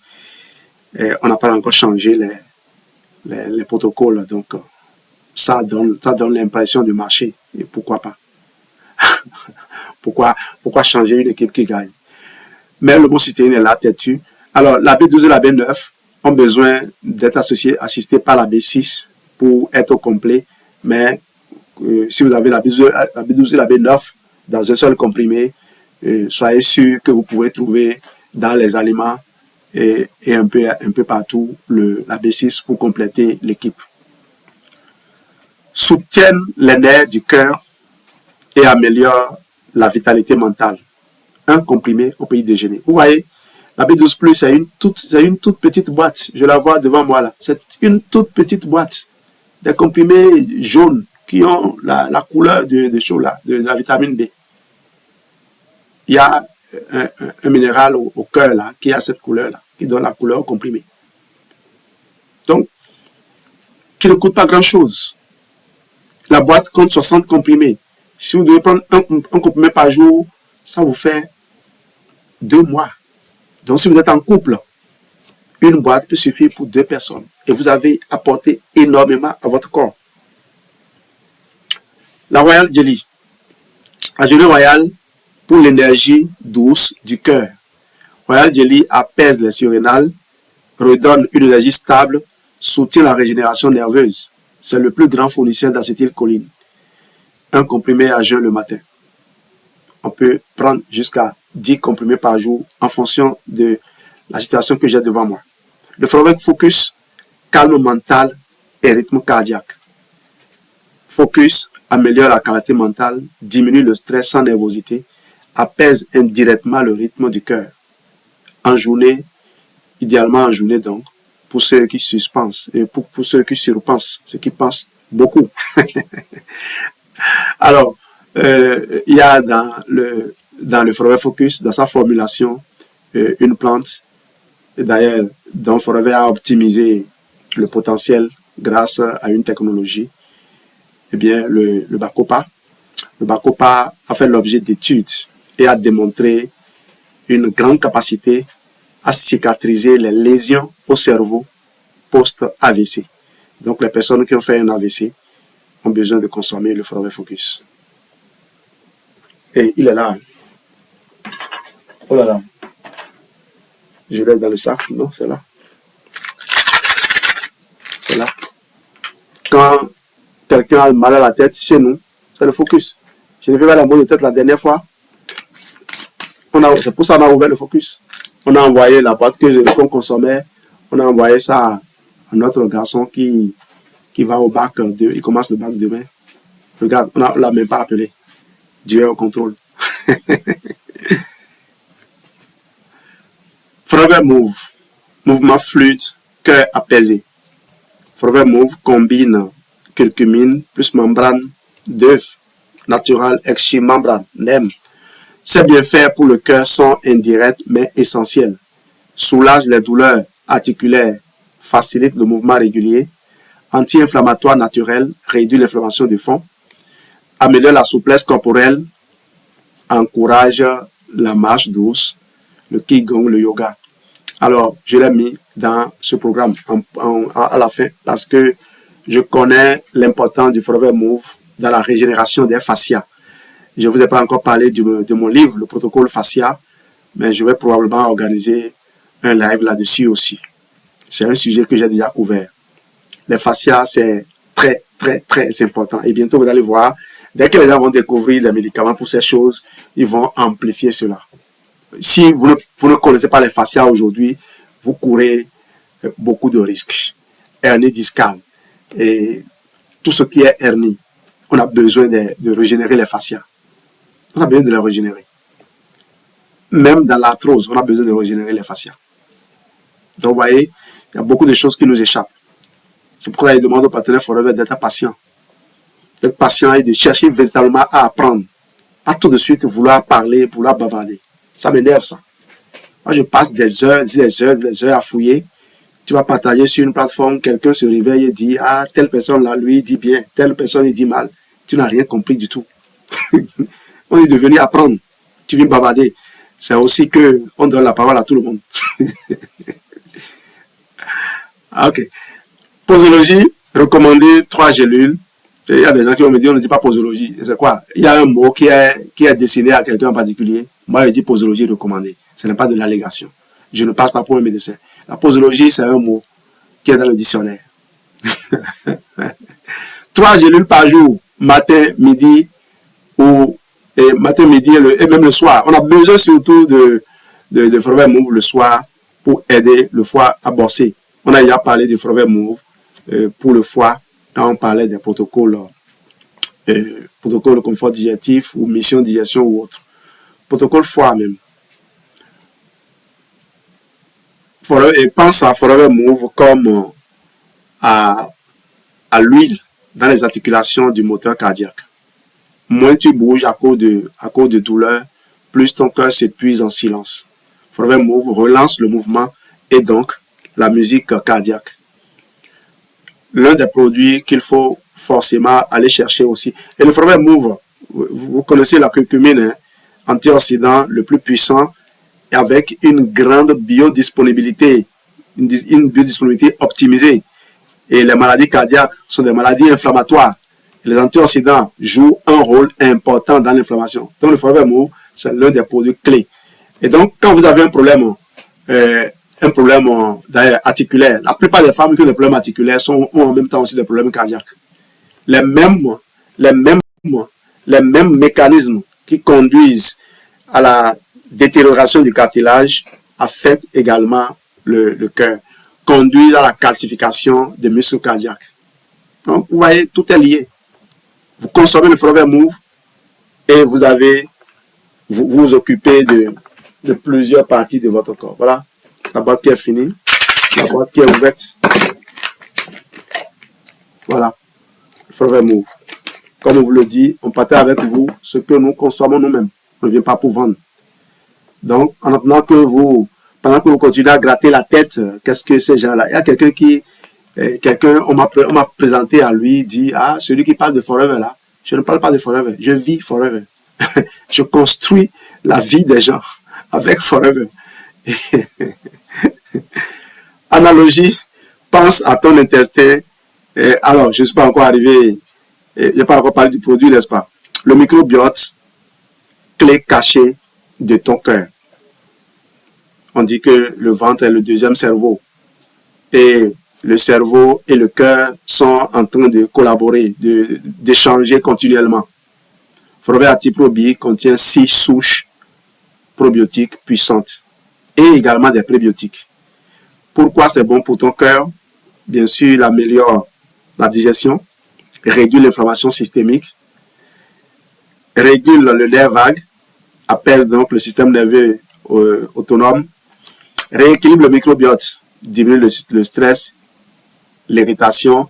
on n'a pas encore changé les protocoles. Donc, ça donne l'impression de marcher. Et pourquoi pas? Pourquoi changer une équipe qui gagne? Mais l'homocystéine est là, têtu. Alors, la B12 et la B9 ont besoin d'être assistés par la B6 pour être au complet. Mais si vous avez la B12 et la B9 dans un seul comprimé, soyez sûr que vous pouvez trouver dans les aliments et un peu partout la B6 pour compléter l'équipe. Soutiennent les nerfs du cœur et améliorent la vitalité mentale. Un comprimé au petit déjeuner. Vous voyez, la B12+, c'est une toute petite boîte. Je la vois devant moi là. C'est une toute petite boîte. Des comprimés jaunes qui ont la couleur de la vitamine B. Il y a un minéral au cœur là, qui a cette couleur là, qui donne la couleur au comprimé. Donc, qui ne coûte pas grand chose. La boîte compte 60 comprimés. Si vous devez prendre un comprimé par jour, ça vous fait 2 mois. Donc, si vous êtes en couple, une boîte peut suffire pour 2 personnes. Et vous avez apporté énormément à votre corps. La Royal Jelly. La gelée royale pour l'énergie douce du cœur. Royal Jelly apaise les surrénales, redonne une énergie stable, soutient la régénération nerveuse. C'est le plus grand fournisseur d'acétylcholine. Un comprimé à jeun le matin. On peut prendre jusqu'à 10 comprimés par jour en fonction de la situation que j'ai devant moi. Le Forever Focus, calme mental et rythme cardiaque. Focus améliore la qualité mentale, diminue le stress sans nervosité, apaise indirectement le rythme du cœur. En journée, idéalement en journée donc, pour ceux qui suspensent et pour ceux qui surpensent, ceux qui pensent beaucoup. Alors, il y a dans le Forever Focus, dans sa formulation, une plante, d'ailleurs, dont Forever a optimisé le potentiel grâce à une technologie, eh bien, le Bacopa. Le Bacopa a fait l'objet d'études et a démontré une grande capacité à cicatriser les lésions au cerveau post-AVC. Donc, les personnes qui ont fait un AVC ont besoin de consommer le Forever Focus. Et il est là. Oh là là. Je l'ai dans le sac. Non, c'est là. C'est là. Quand quelqu'un a mal à la tête chez nous, c'est le Focus. Je ne fais pas la mot de tête la dernière fois. C'est pour ça qu'on a ouvert le Focus. On a envoyé la boîte qu'on consommait. On a envoyé ça à notre garçon qui va au bac. Il commence le bac demain. Regarde, on ne l'a même pas appelé. Dieu est au contrôle. Forever Move. Mouvement fluide, cœur apaisé. Forever Move combine curcumine plus membrane d'œuf naturel exchi-membrane, NEM. Ces bienfaits pour le cœur sont indirects mais essentiels. Soulage les douleurs articulaires, facilite le mouvement régulier, anti-inflammatoire naturel, réduit l'inflammation du fond, améliore la souplesse corporelle, encourage la marche douce, le Qigong, le yoga. Alors, je l'ai mis dans ce programme à la fin parce que je connais l'importance du Forever Move dans la régénération des fascias. Je ne vous ai pas encore parlé de mon livre, le protocole fascia, mais je vais probablement organiser un live là-dessus aussi. C'est un sujet que j'ai déjà couvert. Les fascias, c'est très, très, très important. Et bientôt, vous allez voir, dès que les gens vont découvrir des médicaments pour ces choses, ils vont amplifier cela. Si vous ne connaissez pas les fascias aujourd'hui, vous courez beaucoup de risques. Hernie discale et tout ce qui est hernie, on a besoin de régénérer les fascias. On a besoin de les régénérer. Même dans l'arthrose, on a besoin de régénérer les fascias. Donc, vous voyez, il y a beaucoup de choses qui nous échappent. C'est pourquoi il demande au partenaire Forever d'être patient. D'être patient et de chercher véritablement à apprendre. Pas tout de suite vouloir parler, vouloir bavarder. Ça m'énerve, ça. Moi, je passe des heures à fouiller. Tu vas partager sur une plateforme, quelqu'un se réveille et dit, ah, telle personne là, lui, il dit bien, telle personne, il dit mal. Tu n'as rien compris du tout. On est devenu apprendre. Tu viens bavarder. C'est aussi qu'on donne la parole à tout le monde. Ok. Posologie, recommandé 3 gélules. Il y a des gens qui vont me dire, on ne dit pas posologie. C'est quoi? Il y a un mot qui est destiné à quelqu'un en particulier. Moi, je dis posologie recommandée. Ce n'est pas de l'allégation. Je ne passe pas pour un médecin. La posologie, c'est un mot qui est dans le dictionnaire. 3 gélules par jour, matin, midi, et même le soir. On a besoin surtout de Forever Move le soir pour aider le foie à bosser. On a déjà parlé de Forever Move pour le foie quand on parlait des protocoles confort digestif ou mission digestion ou autre. Protocole foie même. Et pense à Forever Move comme à l'huile dans les articulations du moteur cardiaque. Moins tu bouges à cause de douleur, plus ton cœur s'épuise en silence. Forever Move relance le mouvement et donc la musique cardiaque. L'un des produits qu'il faut forcément aller chercher aussi. Et le Forever Move, vous connaissez la curcumine, antioxydant le plus puissant et avec une grande biodisponibilité, une biodisponibilité optimisée. Et les maladies cardiaques sont des maladies inflammatoires. Les antioxydants jouent un rôle important dans l'inflammation. Donc le Forever Move, c'est l'un des produits clés. Et donc, quand vous avez un problème d'ailleurs articulaire, la plupart des femmes qui ont des problèmes articulaires ont en même temps aussi des problèmes cardiaques. Les mêmes mécanismes qui conduisent à la détérioration du cartilage affectent également le cœur, conduisent à la calcification des muscles cardiaques. Donc, vous voyez, tout est lié. Vous consommez le Forever Move et vous vous occupez de plusieurs parties de votre corps. Voilà, la boîte qui est finie, la boîte qui est ouverte. Voilà, Forever Move. Comme on vous le dit, on partage avec vous ce que nous consommons nous-mêmes. On ne vient pas pour vendre. Donc, en attendant pendant que vous continuez à gratter la tête, qu'est-ce que ces gens-là? Il y a quelqu'un on m'a présenté à lui, dit, ah, celui qui parle de Forever là, je ne parle pas de Forever, je vis Forever. Je construis la vie des gens avec Forever. Analogie, pense à ton intestin. Alors, je ne suis pas encore arrivé, je n'ai pas encore parlé du produit, n'est-ce pas? Le microbiote, clé cachée de ton cœur. On dit que le ventre est le deuxième cerveau. Et le cerveau et le cœur sont en train de collaborer, d'échanger continuellement. Forever ActiPro-B contient 6 souches probiotiques puissantes et également des prébiotiques. Pourquoi c'est bon pour ton cœur? Bien sûr, il améliore la digestion, réduit l'inflammation systémique, régule le nerf vague, apaise donc le système nerveux autonome, rééquilibre le microbiote, diminue le stress, l'irritation,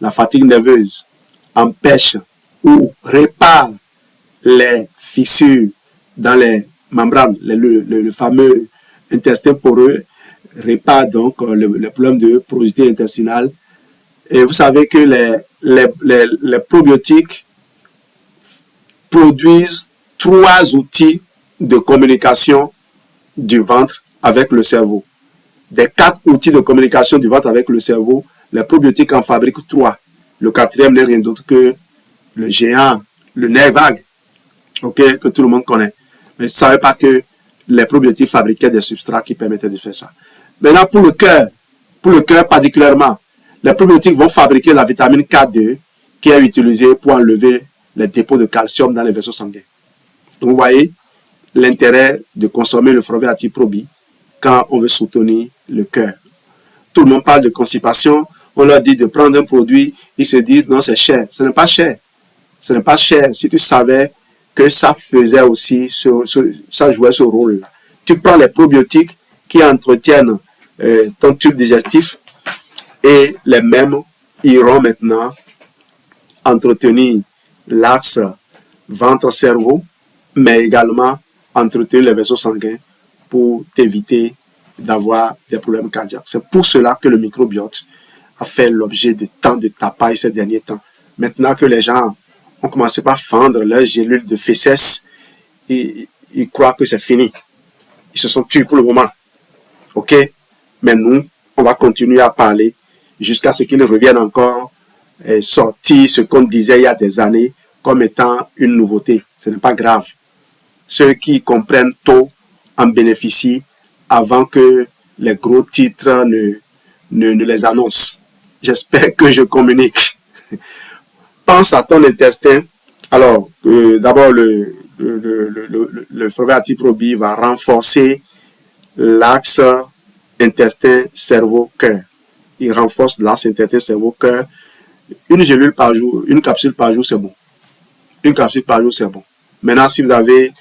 la fatigue nerveuse, empêche ou répare les fissures dans les membranes, le fameux intestin poreux, répare donc le problème de porosité intestinale. Et vous savez que les probiotiques produisent 3 outils de communication du ventre avec le cerveau. Des 4 outils de communication du ventre avec le cerveau, les probiotiques en fabriquent 3. Le 4e n'est rien d'autre que le géant, le nerf vague, okay, que tout le monde connaît. Mais je ne savais pas que les probiotiques fabriquaient des substrats qui permettaient de faire ça. Maintenant, pour le cœur particulièrement, les probiotiques vont fabriquer la vitamine K2 qui est utilisée pour enlever les dépôts de calcium dans les vaisseaux sanguins. Donc, vous voyez l'intérêt de consommer le Forever ActiPro-B quand on veut soutenir le cœur. Tout le monde parle de constipation, on leur dit de prendre un produit, ils se disent non, c'est cher. Ce n'est pas cher. Ce n'est pas cher si tu savais que ça faisait aussi, ça jouait ce rôle-là. Tu prends les probiotiques qui entretiennent ton tube digestif et les mêmes iront maintenant entretenir l'axe ventre-cerveau, mais également entretenir les vaisseaux sanguins pour t'éviter d'avoir des problèmes cardiaques. C'est pour cela que le microbiote a fait l'objet de tant de tapailles ces derniers temps. Maintenant que les gens ont commencé par fendre leurs gélules de fesses, ils croient que c'est fini. Ils se sont tués pour le moment. Ok? Mais nous, on va continuer à parler jusqu'à ce qu'ils reviennent encore sortir ce qu'on disait il y a des années comme étant une nouveauté. Ce n'est pas grave. Ceux qui comprennent tôt en bénéficient avant que les gros titres ne les annoncent. J'espère que je communique. Pense à ton intestin. Alors, d'abord, le Forever ActiPro-B va renforcer l'axe intestin-cerveau-cœur. Il renforce l'axe intestin-cerveau-cœur. Une gélule par jour, une capsule par jour, c'est bon. Une capsule par jour, c'est bon. Maintenant, si vous avez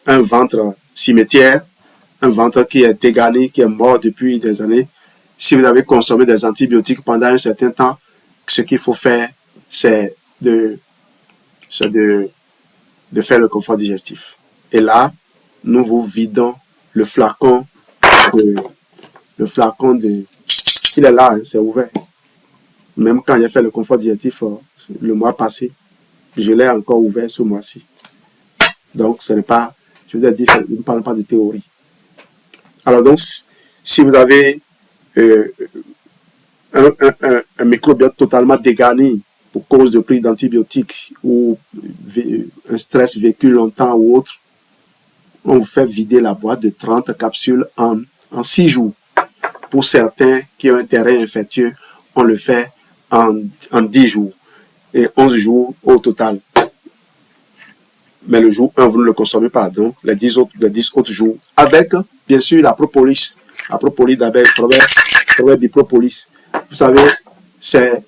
un ventre cimetière, un ventre qui est dégagé, qui est mort depuis des années, si vous avez consommé des antibiotiques pendant un certain temps, ce qu'il faut faire, c'est de faire le confort digestif. Et là, nous vous vidons le flacon de... Il est là, hein, c'est ouvert. Même quand j'ai fait le confort digestif le mois passé, je l'ai encore ouvert ce mois-ci. Donc, ce n'est pas... Je vous ai dit, je ne parle pas de théorie. Alors donc, si vous avez un microbiote totalement dégarni pour cause de prise d'antibiotiques ou un stress vécu longtemps ou autre, on vous fait vider la boîte de 30 capsules en 6 jours. Pour certains qui ont un terrain infectieux, on le fait en 10 jours et 11 jours au total. Mais le jour 1, vous ne le consommez pas. Donc, les 10 autres jours, avec, bien sûr, la propolis d'abeille, Forever Bipropolis. Vous savez, c'est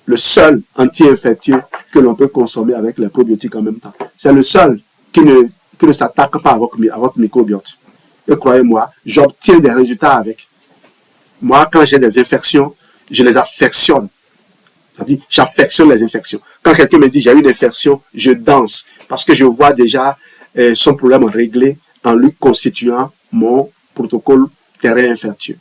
le seul anti-infectieux que l'on peut consommer avec les probiotiques en même temps. C'est le seul qui ne s'attaque pas à votre microbiote. Et croyez-moi, j'obtiens des résultats avec. Moi, quand j'ai des infections, je les affectionne. C'est-à-dire, j'affectionne les infections. Quand quelqu'un me dit j'ai eu une infection, je danse parce que je vois déjà son problème réglé en lui constituant mon protocole terrain infectieux.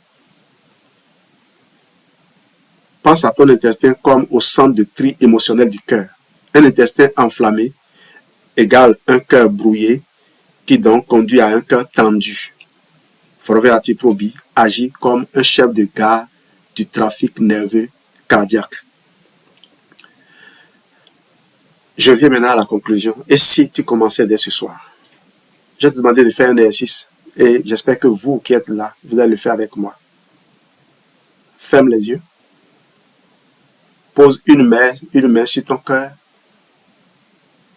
Pense à ton intestin comme au centre de tri émotionnel du cœur. Un intestin enflammé égale un cœur brouillé qui donc conduit à un cœur tendu. Forever Atiprobi agit comme un chef de gare du trafic nerveux cardiaque. Je viens maintenant à la conclusion. Et si tu commençais dès ce soir? Je vais te demander de faire un exercice. Et j'espère que vous qui êtes là, vous allez le faire avec moi. Ferme les yeux. Pose une main sur ton cœur.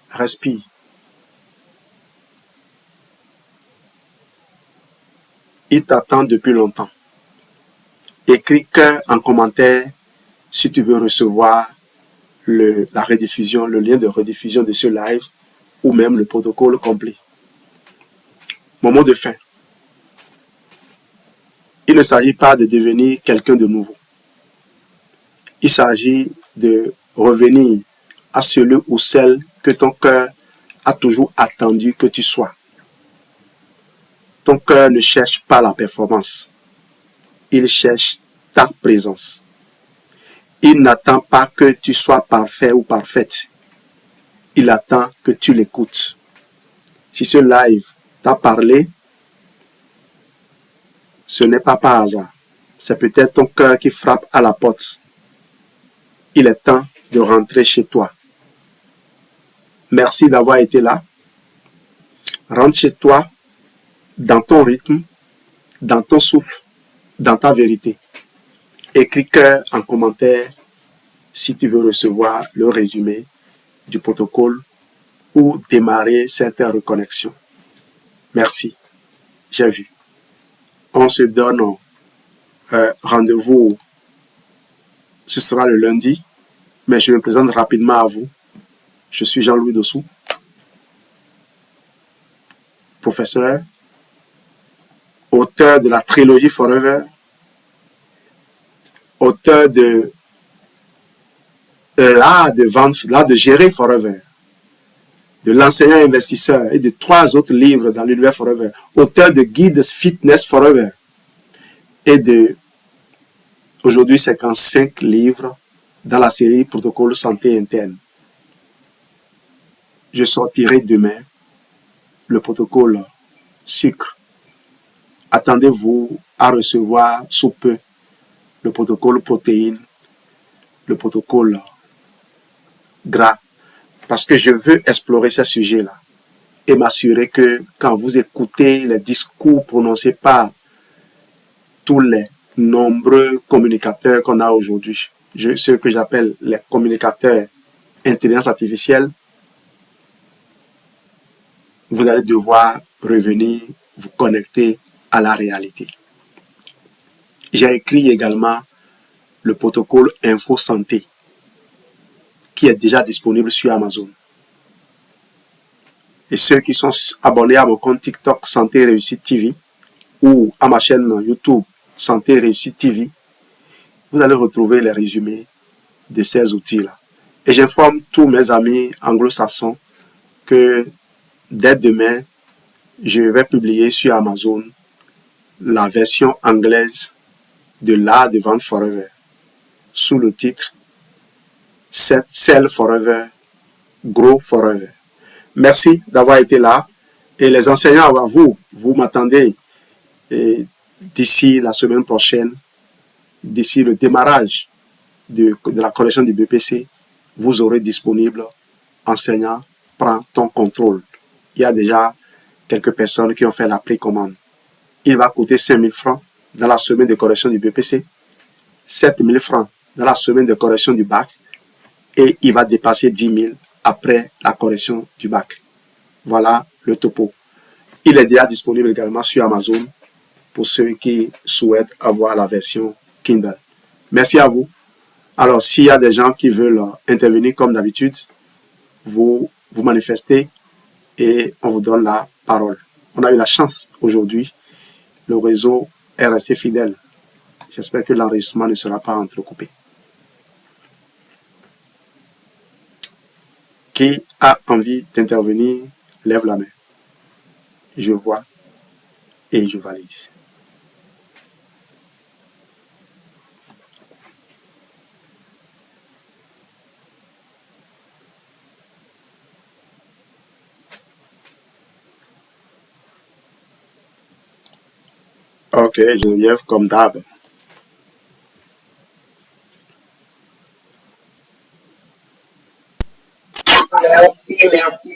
Respire. Il t'attend depuis longtemps. Écris cœur en commentaire si tu veux recevoir la rediffusion, le lien de rediffusion de ce live ou même le protocole complet. Moment de fin. Il ne s'agit pas de devenir quelqu'un de nouveau. Il s'agit de revenir à celui ou celle que ton cœur a toujours attendu que tu sois. Ton cœur ne cherche pas la performance. Il cherche ta présence. Il n'attend pas que tu sois parfait ou parfaite. Il attend que tu l'écoutes. Si ce live t'a parlé, ce n'est pas par hasard. C'est peut-être ton cœur qui frappe à la porte. Il est temps de rentrer chez toi. Merci d'avoir été là. Rentre chez toi dans ton rythme, dans ton souffle, dans ta vérité. Écris cœur en commentaire si tu veux recevoir le résumé du protocole ou démarrer certaines reconnexions. Merci. J'ai vu. On se donne rendez-vous. Ce sera le lundi, mais je me présente rapidement à vous. Je suis Jean-Louis Dossou, professeur, auteur de la trilogie Forever, auteur de l'art de vendre, l'art de gérer Forever, de l'enseignant investisseur et de 3 autres livres dans l'univers Forever, auteur de guides fitness Forever et de aujourd'hui 55 livres dans la série Protocole Santé Interne. Je sortirai demain le protocole sucre. Attendez-vous à recevoir sous peu le protocole protéines, le protocole gras, parce que je veux explorer ce sujet-là et m'assurer que quand vous écoutez les discours prononcés par tous les nombreux communicateurs qu'on a aujourd'hui, ceux que j'appelle les communicateurs intelligence artificielle, vous allez devoir revenir vous connecter à la réalité. J'ai écrit également le protocole Info Santé qui est déjà disponible sur Amazon. Et ceux qui sont abonnés à mon compte TikTok Santé Réussite TV ou à ma chaîne YouTube Santé Réussite TV, vous allez retrouver les résumés de ces outils-là. Et j'informe tous mes amis anglo-saxons que dès demain, je vais publier sur Amazon la version anglaise de l'art de vendre Forever sous le titre Sell Forever, Grow Forever. Merci d'avoir été là. Et les enseignants, vous m'attendez d'ici la semaine prochaine, d'ici le démarrage de la correction du BPC, vous aurez disponible Enseignant, prends ton contrôle. Il y a déjà quelques personnes qui ont fait la précommande. Il va coûter 5 000 francs dans la semaine de correction du BPC, 7 000 francs dans la semaine de correction du bac et il va dépasser 10 000 après la correction du bac. Voilà le topo. Il est déjà disponible également sur Amazon pour ceux qui souhaitent avoir la version Kindle. Merci à vous. Alors, s'il y a des gens qui veulent intervenir comme d'habitude, vous manifestez et on vous donne la parole. On a eu la chance aujourd'hui. Le réseau est resté fidèle. J'espère que l'enregistrement ne sera pas entrecoupé. Qui a envie d'intervenir, lève la main. Je vois et je valide. Ok, Geneviève, comme d'hab. Merci.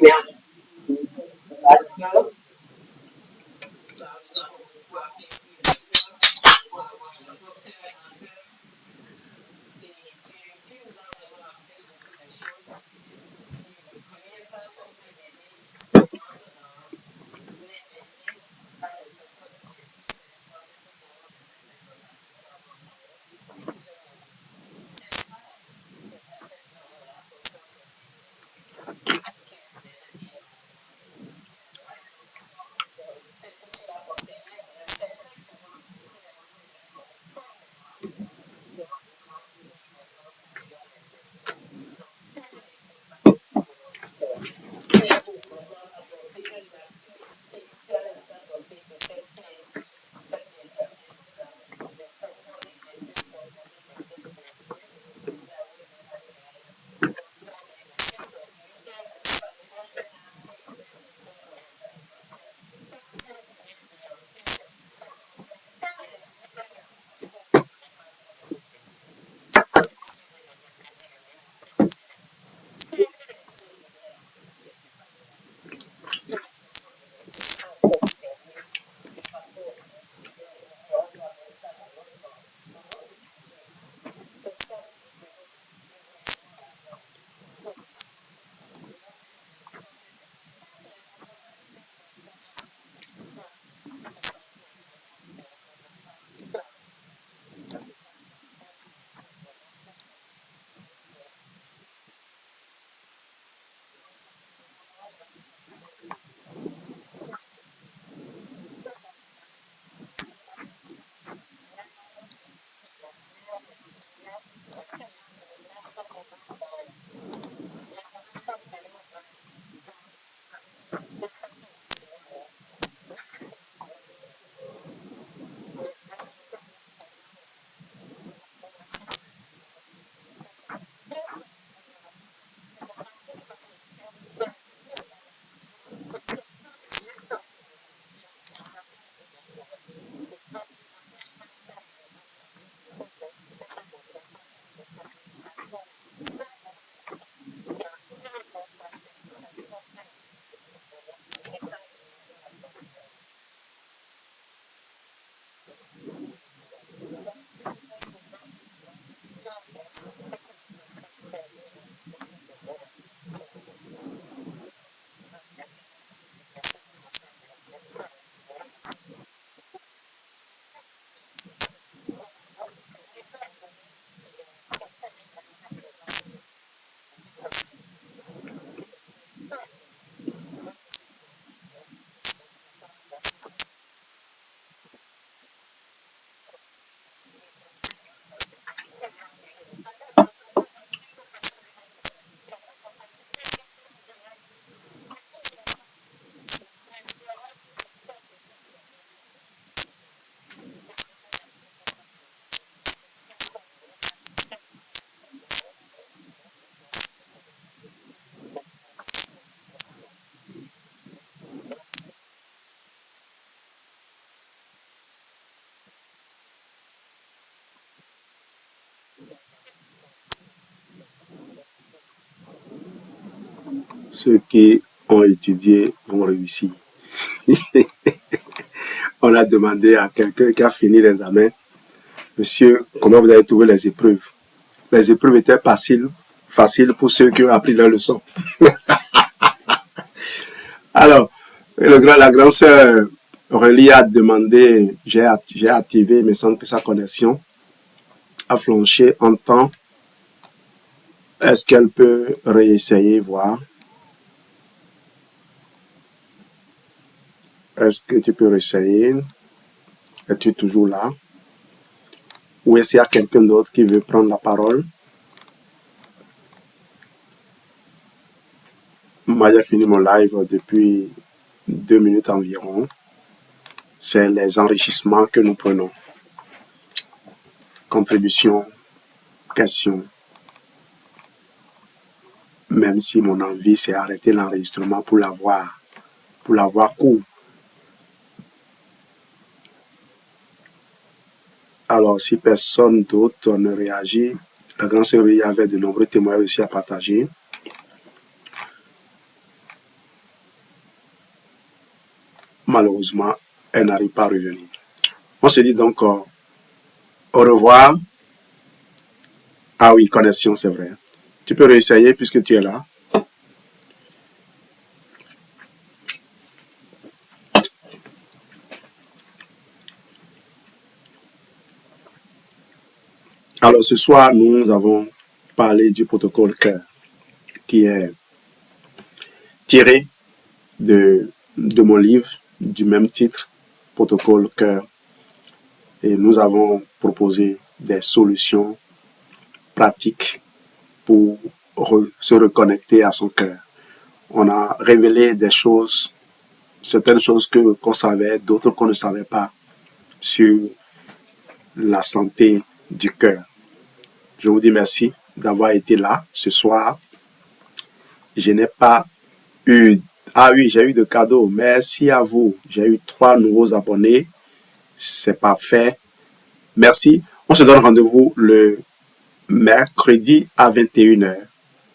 Ceux qui ont étudié vont réussir. On a demandé à quelqu'un qui a fini l'examen, monsieur, comment vous avez trouvé les épreuves? Les épreuves étaient faciles pour ceux qui ont appris leur leçon. Alors, la grande sœur Aurélie a demandé, j'ai activé, il me semble que sa connexion a flanché en temps Est-ce qu'elle peut réessayer, voir? Est-ce que tu peux réessayer? Es-tu toujours là? Ou est-ce qu'il y a quelqu'un d'autre qui veut prendre la parole? Moi, j'ai fini mon live depuis 2 minutes environ. C'est les enrichissements que nous prenons. Contribution, question. Même si mon envie, c'est arrêter l'enregistrement pour l'avoir court. Alors, si personne d'autre ne réagit, la grande série avait de nombreux témoins aussi à partager. Malheureusement, elle n'arrive pas à revenir. On se dit donc au revoir. Ah oui, connexion, c'est vrai. Tu peux réessayer puisque tu es là. Alors, ce soir, nous avons parlé du protocole cœur qui est tiré de mon livre du même titre, protocole cœur. Et nous avons proposé des solutions pratiques pour se reconnecter à son cœur. On a révélé des choses, certaines choses qu'on savait, d'autres qu'on ne savait pas sur la santé du cœur. Je vous dis merci d'avoir été là ce soir. Je n'ai pas eu... Ah oui, j'ai eu de cadeaux. Merci à vous. J'ai eu 3 nouveaux abonnés. C'est parfait. Merci. On se donne rendez-vous le mercredi à 21h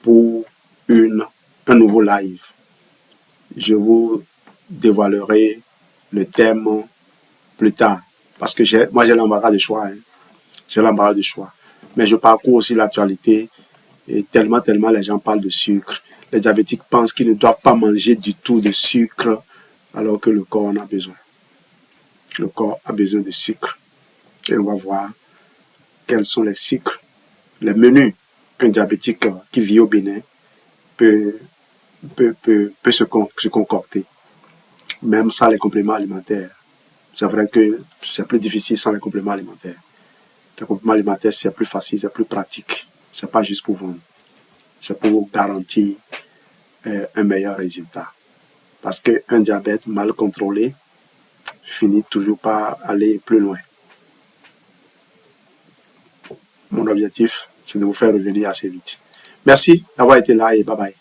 pour un nouveau live. Je vous dévoilerai le thème plus tard. Parce que moi, j'ai l'embarras de choix. Hein. J'ai l'embarras de choix. Mais je parcours aussi l'actualité et tellement les gens parlent de sucre. Les diabétiques pensent qu'ils ne doivent pas manger du tout de sucre alors que le corps en a besoin. Le corps a besoin de sucre. Et on va voir quels sont les sucres, les menus qu'un diabétique qui vit au Bénin peut se concocter. Même sans les compléments alimentaires. C'est vrai que c'est plus difficile sans les compléments alimentaires. Les compléments alimentaires, c'est plus facile, c'est plus pratique. C'est pas juste pour vendre. C'est pour garantir un meilleur résultat. Parce qu'un diabète mal contrôlé finit toujours par aller plus loin. Mon objectif, c'est de vous faire revenir assez vite. Merci d'avoir été là et bye bye.